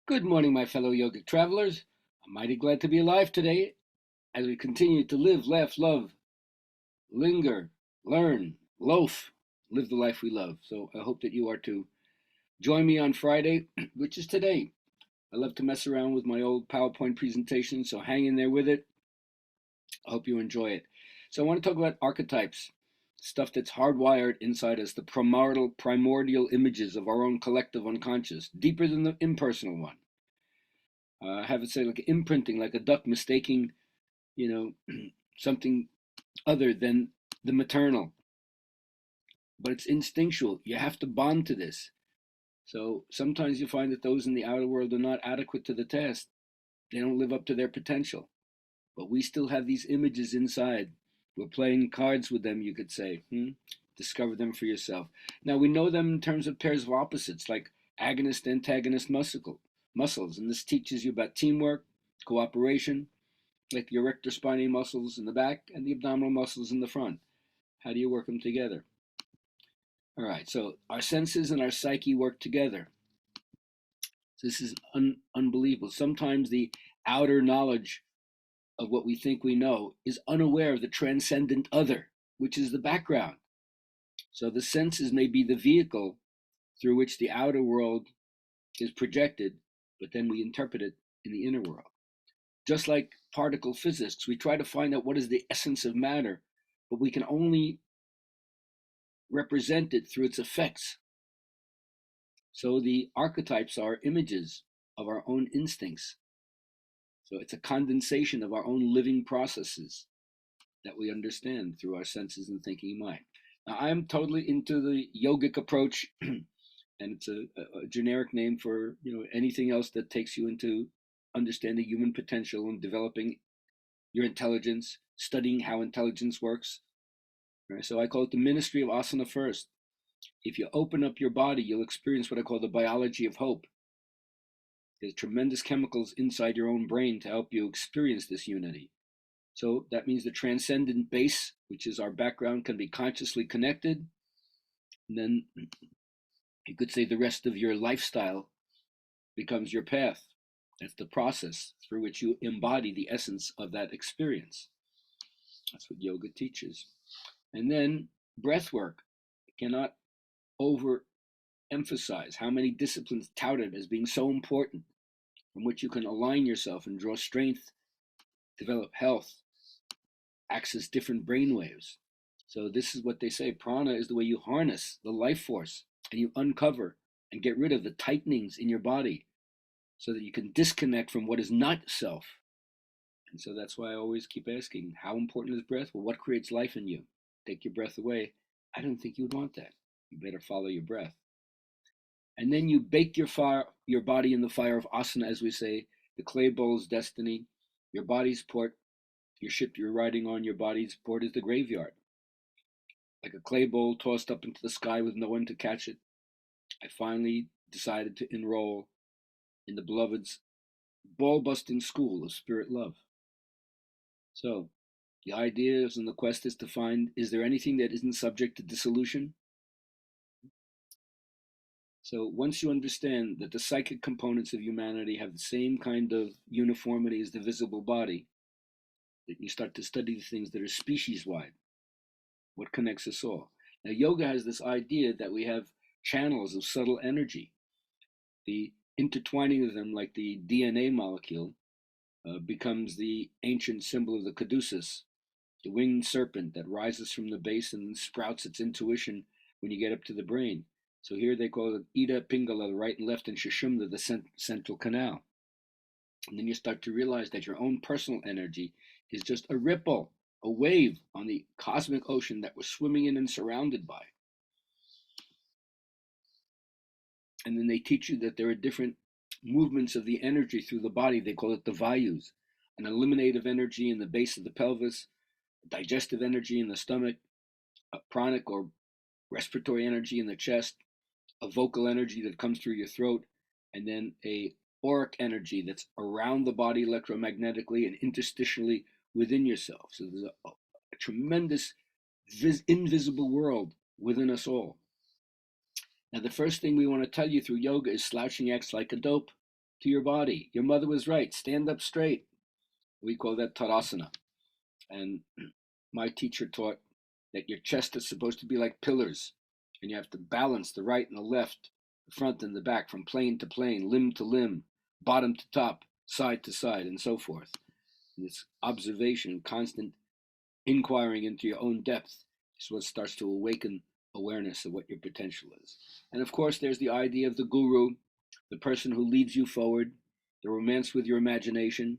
Good morning, my fellow yogic travelers. I'm mighty glad to be alive today as we continue to live, laugh, love, linger, learn, loaf, live the life we love. So I hope that you are to join me on Friday, which is today. I love to mess around with my old PowerPoint presentation, so hang in there with it. I hope you enjoy it. So I want to talk about archetypes, stuff that's hardwired inside us, the primordial images of our own collective unconscious, deeper than the impersonal one. Have it say like imprinting, like a duck mistaking, something other than the maternal. But it's instinctual. You have to bond to this. So sometimes you find that those in the outer world are not adequate to the task. They don't live up to their potential. But we still have these images inside. We're playing cards with them, you could say. Discover them for yourself. Now we know them in terms of pairs of opposites, like agonist, antagonist muscles. And this teaches you about teamwork, cooperation, like your rector spinae muscles in the back and the abdominal muscles in the front. How do you work them together? All right, so our senses and our psyche work together. This is unbelievable. Sometimes the outer knowledge of what we think we know is unaware of the transcendent other, which is the background. So the senses may be the vehicle through which the outer world is projected, but then we interpret it in the inner world. Just like particle physics, we try to find out what is the essence of matter, but we can only represent it through its effects. So the archetypes are images of our own instincts. So it's a condensation of our own living processes that we understand through our senses and thinking mind. Now, I'm totally into the yogic approach, and it's a generic name for anything else that takes you into understanding human potential and developing your intelligence, studying how intelligence works. Right? So I call it the ministry of asana first. If you open up your body, you'll experience what I call the biology of hope. There's tremendous chemicals inside your own brain to help you experience this unity. So that means the transcendent base, which is our background, can be consciously connected. And then you could say the rest of your lifestyle becomes your path. That's the process through which you embody the essence of that experience. That's what yoga teaches. And then breath work. Cannot overemphasize how many disciplines touted as being so important, from which you can align yourself and draw strength, develop health, access different brain waves. So this is what they say, prana is the way you harness the life force and you uncover and get rid of the tightenings in your body so that you can disconnect from what is not self. And so that's why I always keep asking, how important is breath? Well, what creates life in you? Take your breath away. I don't think you would want that. You better follow your breath. And then you bake your body in the fire of asana, as we say, the clay bowl's destiny, your body's port, your ship you're riding on, your body's port is the graveyard. Like a clay bowl tossed up into the sky with no one to catch it, I finally decided to enroll in the beloved's ball-busting school of spirit love. So the idea is, and the quest is to find, is there anything that isn't subject to dissolution? So once you understand that the psychic components of humanity have the same kind of uniformity as the visible body, that you start to study the things that are species-wide, what connects us all. Now, yoga has this idea that we have channels of subtle energy. The intertwining of them, like the DNA molecule, becomes the ancient symbol of the caduceus, the winged serpent that rises from the base and sprouts its intuition when you get up to the brain. So here they call it Ida, Pingala, the right and left, and Shushumna, the central canal. And then you start to realize that your own personal energy is just a ripple, a wave on the cosmic ocean that we're swimming in and surrounded by. And then they teach you that there are different movements of the energy through the body. They call it the vayus, an eliminative energy in the base of the pelvis, digestive energy in the stomach, a pranic or respiratory energy in the chest, a vocal energy that comes through your throat, and then a auric energy that's around the body electromagnetically and interstitially within yourself. So there's a tremendous invisible world within us all. Now, the first thing we want to tell you through yoga is slouching acts like a dope. to your body. Your mother was right. Stand up straight. We call that Tadasana. And my teacher taught that your chest is supposed to be like pillars, and you have to balance the right and the left, the front and the back, from plane to plane, limb to limb, bottom to top, side to side, and so forth. And this observation, constant inquiring into your own depth, is what starts to awaken awareness of what your potential is. And of course, there's the idea of the guru, the person who leads you forward, the romance with your imagination,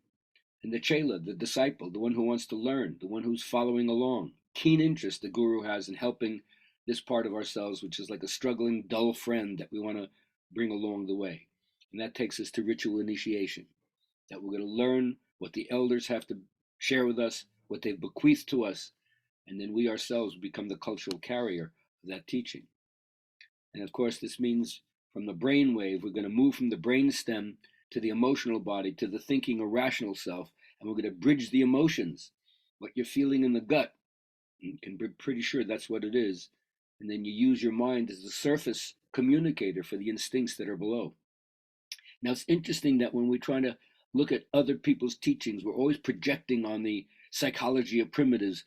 and the chela, the disciple, the one who wants to learn, the one who's following along. Keen interest the guru has in helping this part of ourselves, which is like a struggling, dull friend that we want to bring along the way. And that takes us to ritual initiation, that we're going to learn what the elders have to share with us, what they've bequeathed to us, and then we ourselves become the cultural carrier of that teaching. And of course, this means from the brain wave, we're going to move from the brain stem to the emotional body, to the thinking or rational self, and we're going to bridge the emotions, what you're feeling in the gut. You can be pretty sure that's what it is. And then you use your mind as the surface communicator for the instincts that are below. Now, it's interesting that when we're trying to look at other people's teachings, we're always projecting on the psychology of primitives,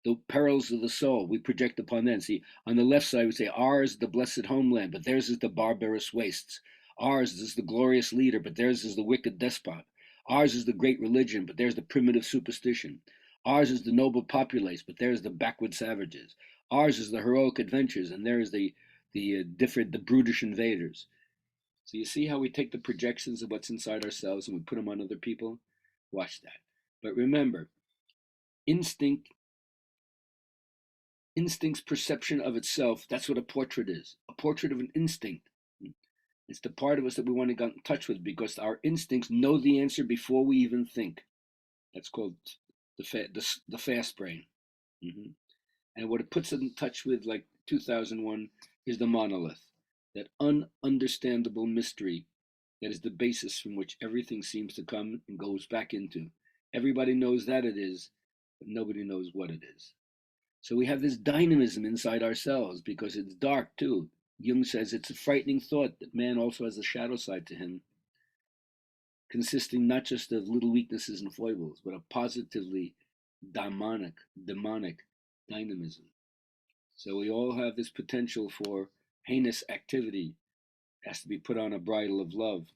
the perils of the soul. We project upon them. See, on the left side, we say, ours is the blessed homeland, but theirs is the barbarous wastes. Ours is the glorious leader, but theirs is the wicked despot. Ours is the great religion, but there's the primitive superstition. Ours is the noble populace, but there's the backward savages. Ours is the heroic adventures, and there is the brutish invaders. So you see how we take the projections of what's inside ourselves and we put them on other people? Watch that. But remember, instinct, instinct's perception of itself, that's what a portrait is. A portrait of an instinct. It's the part of us that we want to get in touch with, because our instincts know the answer before we even think. That's called the fast brain. Mm-hmm. And what it puts us in touch with, like 2001, is the monolith, that ununderstandable mystery that is the basis from which everything seems to come and goes back into. Everybody knows that it is, but nobody knows what it is. So we have this dynamism inside ourselves because it's dark too. Jung says it's a frightening thought that man also has a shadow side to him, consisting not just of little weaknesses and foibles, but a positively demonic dynamism. So we all have this potential for heinous activity. It has to be put on a bridle of love.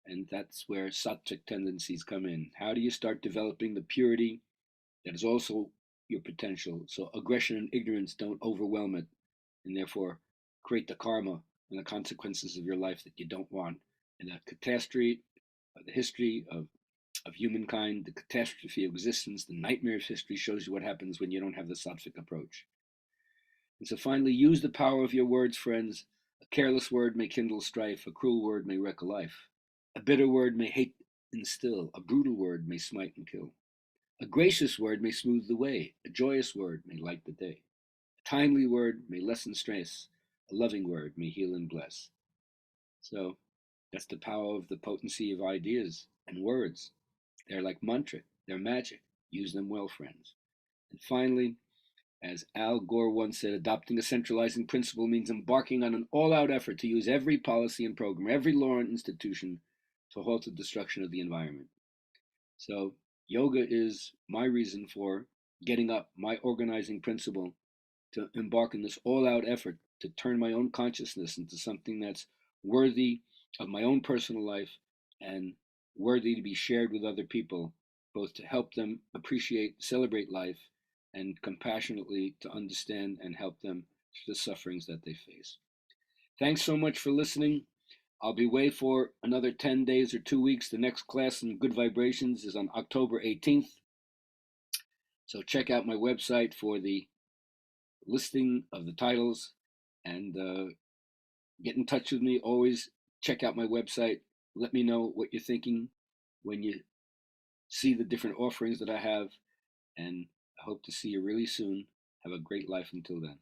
And that's where sattvic tendencies come in. How do you start developing the purity that is also your potential, so aggression and ignorance don't overwhelm it, and therefore create the karma and the consequences of your life that you don't want? And the catastrophe, the history of humankind, the catastrophe of existence, the nightmare of history shows you what happens when you don't have the sattvic approach. And so finally, use the power of your words, friends. A careless word may kindle strife, a cruel word may wreck a life. A bitter word may hate instill, a brutal word may smite and kill. A gracious word may smooth the way, a joyous word may light the day. A timely word may lessen stress, a loving word may heal and bless. So that's the power of the potency of ideas and words. They're like mantra, they're magic. Use them well, friends. And finally, as Al Gore once said, adopting a centralizing principle means embarking on an all-out effort to use every policy and program, every law and institution to halt the destruction of the environment. So yoga is my reason for getting up, my organizing principle to embark on this all-out effort to turn my own consciousness into something that's worthy of my own personal life and worthy to be shared with other people, both to help them appreciate, celebrate life, and compassionately to understand and help them through the sufferings that they face. Thanks so much for listening. I'll be away for another 10 days or 2 weeks. The next class in Good Vibrations is on October 18th. So check out my website for the listing of the titles and get in touch with me. Always check out my website. Let me know what you're thinking when you see the different offerings that I have. And I hope to see you really soon. Have a great life until then.